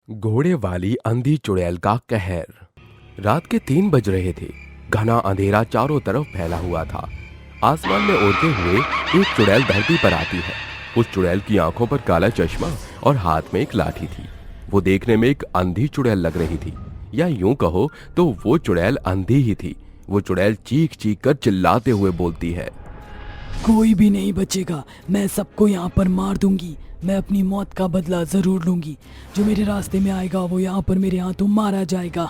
घोड़े वाली अंधी चुड़ैल का कहर। रात के 3 बज रहे थे। घना अंधेरा चारों तरफ फैला हुआ था। आसमान में उड़ते हुए एक चुड़ैल धरती पर आती है। उस चुड़ैल की आंखों पर काला चश्मा और हाथ में एक लाठी थी। वो देखने में एक अंधी चुड़ैल लग रही थी, या यूं कहो तो वो चुड़ैल अंधी ही थी। वो चुड़ैल चीख चीख कर चिल्लाते हुए बोलती है, कोई भी नहीं बचेगा। मैं सबको यहाँ पर मार दूंगी। मैं अपनी मौत का बदला जरूर लूंगी। जो मेरे रास्ते में आएगा वो यहाँ पर मेरे हाथों मारा जाएगा।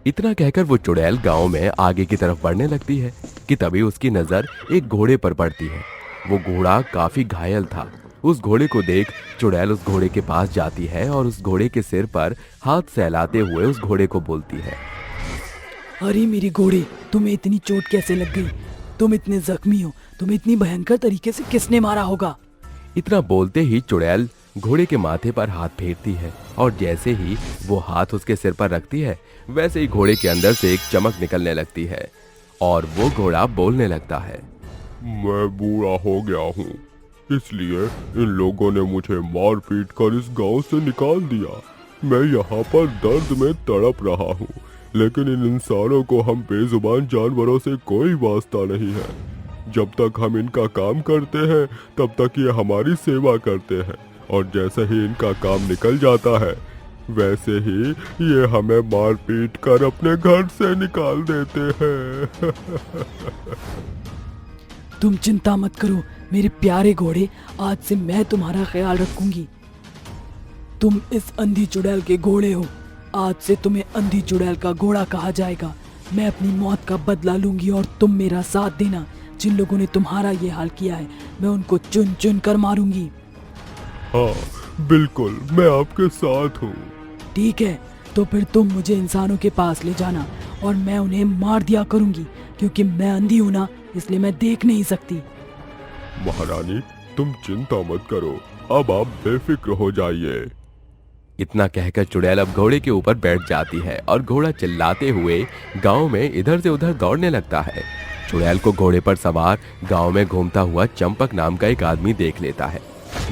इतना कहकर वो चुड़ैल गांव में आगे की तरफ बढ़ने लगती है कि तभी उसकी नजर एक घोड़े पर पड़ती है। वो घोड़ा काफी घायल था। उस घोड़े को देख चुड़ैल उस घोड़े के पास जाती है और उस घोड़े के सिर पर हाथ सहलाते हुए उस घोड़े को बोलती है, अरे मेरे घोड़े, तुम्हें इतनी चोट कैसे लग गई? तुम इतने जख्मी हो। तुम्हें इतनी भयंकर तरीके से किसने मारा होगा? इतना बोलते ही चुड़ैल घोड़े के माथे पर हाथ फेरती है और जैसे ही वो हाथ उसके सिर पर रखती है वैसे ही घोड़े के अंदर से एक चमक निकलने लगती है और वो घोड़ा बोलने लगता है, मैं बूढ़ा हो गया हूँ, इसलिए इन लोगों ने मुझे मार पीट कर इस गांव से निकाल दिया। मैं यहाँ पर दर्द में तड़प रहा हूँ, लेकिन इन इंसानों को हम बेजुबान जानवरों से कोई वास्ता नहीं है। जब तक हम इनका काम करते हैं तब तक ये हमारी सेवा करते हैं, और जैसे ही इनका काम निकल जाता है वैसे ही ये हमें मार पीट कर अपने घर से निकाल देते हैं। तुम चिंता मत करो मेरे प्यारे घोड़े। आज से मैं तुम्हारा ख्याल रखूंगी। तुम इस अंधी चुड़ैल के घोड़े हो। आज से तुम्हें अंधी चुड़ैल का घोड़ा कहा जाएगा। मैं अपनी मौत का बदला लूंगी और तुम मेरा साथ देना। जिन लोगों ने तुम्हारा ये हाल किया है मैं उनको चुन चुन कर मारूंगी। हाँ बिल्कुल, मैं आपके साथ हूँ। ठीक है, तो फिर तुम मुझे इंसानों के पास ले जाना और मैं उन्हें मार दिया करूंगी, क्योंकि मैं अंधी हूं ना, इसलिए मैं देख नहीं सकती। महारानी तुम चिंता मत करो, अब आप बेफिक्र हो जाइए। इतना कहकर चुड़ैल अब घोड़े के ऊपर बैठ जाती है और घोड़ा चिल्लाते हुए गांव में इधर से उधर दौड़ने लगता है। चुड़ैल को घोड़े पर सवार गांव में घूमता हुआ चंपक नाम का एक आदमी देख लेता है।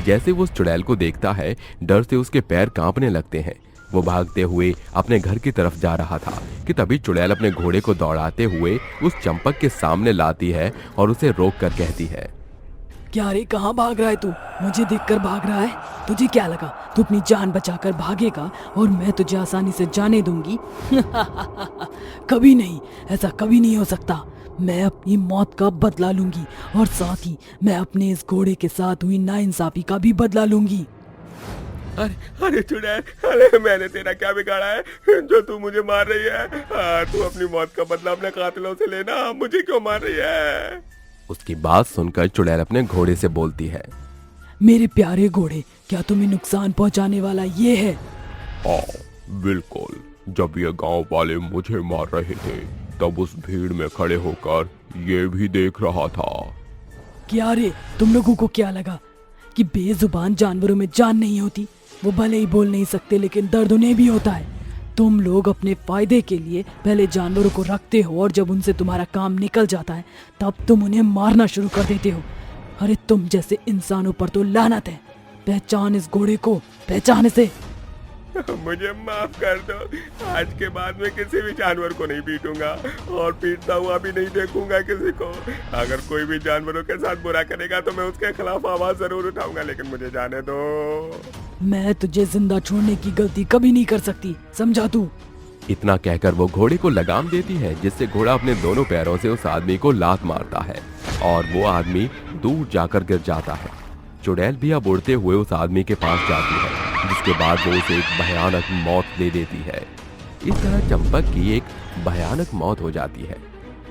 जैसे वो उस चुड़ैल को देखता है डर से उसके पैर कांपने लगते हैं। वो भागते हुए अपने घर की तरफ जा रहा था कि तभी चुड़ैल अपने घोड़े को दौड़ाते हुए उस चंपक के सामने लाती है और उसे रोक कर कहती है, क्या रे, कहाँ भाग रहा है तू? मुझे देखकर भाग रहा है? तुझे क्या लगा तू अपनी जान बचाकर भागेगा और मैं तुझे आसानी से जाने दूंगी? कभी नहीं, ऐसा कभी नहीं हो सकता। मैं अपनी मौत का बदला लूंगी और साथ ही मैं अपने इस घोड़े के साथ हुई नाइंसाफी का भी बदला लूंगी। अरे चुड़ैल, अरे मैंने तेरा क्या बिगाड़ा है जो तू मुझे मार रही है? तू अपनी मौत का बदला अपने कातिलों से लेना, मुझे क्यों मार रही है? उसकी बात सुनकर चुड़ैल अपने घोड़े से बोलती है, मेरे प्यारे घोड़े, क्या तुम्हें नुकसान पहुंचाने वाला ये है? हाँ बिल्कुल, जब ये गांव वाले मुझे मार रहे थे तब उस भीड़ में खड़े होकर ये भी देख रहा था। क्या रे, तुम लोगों को क्या लगा कि बेजुबान जानवरों में जान नहीं होती? वो भले ही बोल नहीं सकते लेकिन दर्द उन्हें भी होता है। तुम लोग अपने फायदे के लिए पहले जानवरों को रखते हो और जब उनसे तुम्हारा काम निकल जाता है तब तुम उन्हें मारना शुरू कर देते हो। अरे तुम जैसे इंसानों पर तो लानत है। पहचान इस घोड़े को, पहचान इसे। मुझे माफ कर दो, आज के बाद मैं किसी भी जानवर को नहीं पीटूंगा और पीटता हुआ भी नहीं देखूंगा किसी को। अगर कोई भी जानवरों के साथ बुरा करेगा तो मैं उसके खिलाफ आवाज जरूर उठाऊंगा, लेकिन मुझे जाने दो। मैं तुझे जिंदा छोड़ने की गलती कभी नहीं कर सकती, समझा तू? इतना कहकर वो घोड़े को लगाम देती है, जिससे घोड़ा अपने दोनों पैरों से उस आदमी को लात मारता है और वो आदमी दूर जाकर गिर जाता है। चुड़ैल भी अब उड़ते हुए उस आदमी के पास जाती है, जिसके बाद वो उसे एक भयानक मौत दे देती है। इस तरह चंपक की एक भयानक मौत हो जाती है।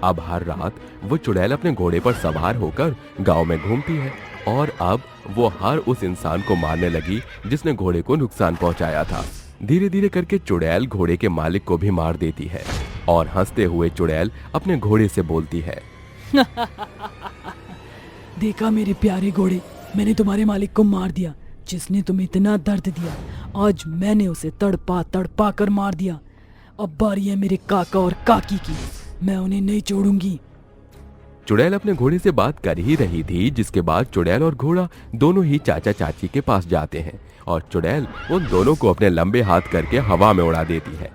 अब हर रात वो चुड़ैल अपने घोड़े पर सवार होकर गांव में घूमती है और अब वो हर उस इंसान को मारने लगी जिसने घोड़े को नुकसान पहुंचाया था। धीरे धीरे करके चुड़ैल घोड़े के मालिक को भी मार देती है और हंसते हुए चुड़ैल अपने घोड़े से बोलती है, देखा मेरे प्यारे घोड़े, मैंने तुम्हारे मालिक को मार दिया जिसने तुम्हें इतना दर्द दिया। आज मैंने उसे तड़पा तड़पा कर मार दिया। अब बारी है मेरे काका और काकी की, मैं उन्हें नहीं छोड़ूंगी। चुड़ैल अपने घोड़े से बात कर ही रही थी, जिसके बाद चुड़ैल और घोड़ा दोनों ही चाचा चाची के पास जाते हैं और चुड़ैल उन दोनों को अपने लंबे हाथ करके हवा में उड़ा देती है।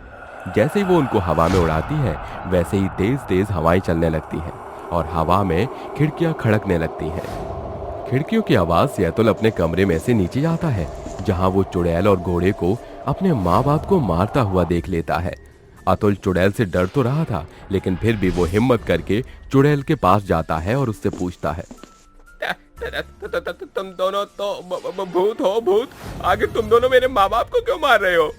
जैसे ही वो उनको हवा में उड़ाती है वैसे ही तेज तेज हवाएं चलने लगती हैं और हवा में खिड़कियां खड़कने लगती हैं। खिड़कियों की आवाज से अतुल अपने कमरे में से नीचे आता है, जहां वो चुड़ैल और घोड़े को अपने माँ बाप को मारता हुआ देख लेता है। अतुल चुड़ैल से डर तो रहा था, लेकिन फिर भी वो हिम्मत करके चुड़ैल के पास जाता है और उससे पूछता है, तुम दोनों तो भूत हो भूत, आगे तुम दोनों मेरे माँ बाप को क्यों मार रहे हो?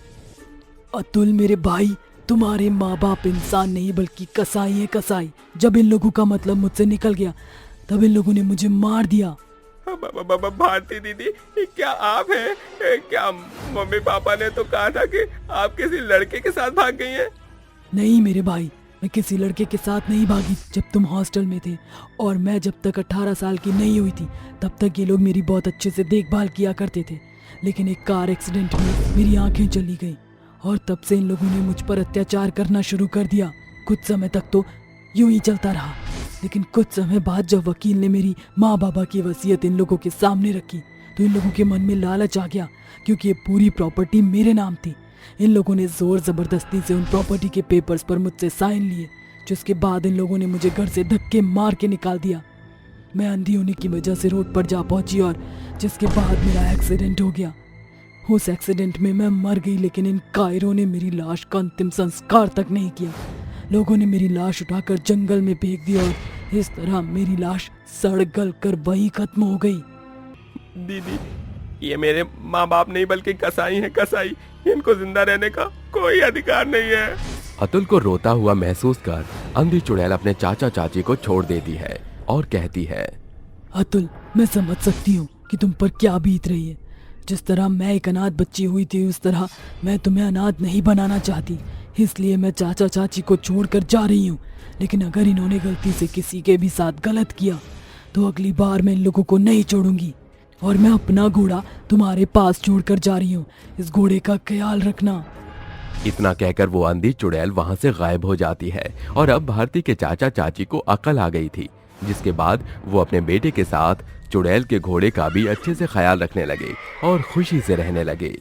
अतुल मेरे भाई, तुम्हारे माँ बाप इंसान नहीं बल्कि कसाई है कसाई। जब इन लोगों का मतलब मुझसे निकल गया तब इन लोगों ने मुझे मार दिया। भारती दीदी, क्या आप हैं? क्या मम्मी पापा ने तो कहा था कि आप किसी लड़के के साथ भाग गई हैं? नहीं मेरे भाई, मैं किसी लड़के के साथ नहीं भागी। जब तुम हॉस्टल में थे और मैं जब तक 18 साल की नहीं हुई थी तब तक ये लोग मेरी बहुत अच्छे से देखभाल किया करते थे, लेकिन एक कार एक्सीडेंट में मेरी आंखें चली गई और तब से इन लोगों ने मुझ पर अत्याचार करना शुरू कर दिया। कुछ समय तक तो यूं ही चलता रहा, लेकिन कुछ समय बाद जब वकील ने मेरी माँ बाबा की वसीयत इन लोगों के सामने रखी तो इन लोगों के मन में लालच आ गया, क्योंकि ये पूरी प्रॉपर्टी मेरे नाम थी। इन लोगों ने जोर जबरदस्ती से उन प्रॉपर्टी के पेपर्स पर मुझसे साइन लिए, जिसके बाद इन लोगों ने मुझे घर से धक्के मार के निकाल दिया। मैं अंधी होने की वजह से रोड पर जा पहुंची और जिसके बाद मेरा एक्सीडेंट हो गया। उस एक्सीडेंट में मैं मर गई, लेकिन इन कायरों ने मेरी लाश का अंतिम संस्कार तक नहीं किया। लोगों ने मेरी लाश उठाकर जंगल में फेंक दी और इस तरह मेरी लाश सड़ गल कर वहीं खत्म हो गई। दीदी, ये मेरे माँ बाप नहीं बल्कि कसाई हैं कसाई। इनको जिंदा रहने का कोई अधिकार नहीं है। अतुल को रोता हुआ महसूस कर अंधी चुड़ैल अपने चाचा चाची को छोड़ देती है और कहती है, अतुल, मैं समझ सकती हूँ कि तुम पर क्या बीत रही है। जिस तरह मैं एक अनाथ बच्ची हुई थी उस तरह मैं तुम्हें अनाथ नहीं बनाना चाहती, इसलिए मैं चाचा चाची को छोड़कर जा रही हूँ। लेकिन अगर इन्होंने गलती से किसी के भी साथ गलत किया तो अगली बार मैं इन लोगों को नहीं छोड़ूंगी और मैं अपना घोड़ा तुम्हारे पास छोड़कर जा रही हूँ। इस घोड़े का ख्याल रखना। इतना कहकर वो अंधी चुड़ैल वहां से गायब हो जाती है और अब भारती के चाचा चाची को अकल आ गई थी, जिसके बाद वो अपने बेटे के साथ चुड़ैल के घोड़े का भी अच्छे से ख्याल रखने लगे और खुशी से रहने लगे।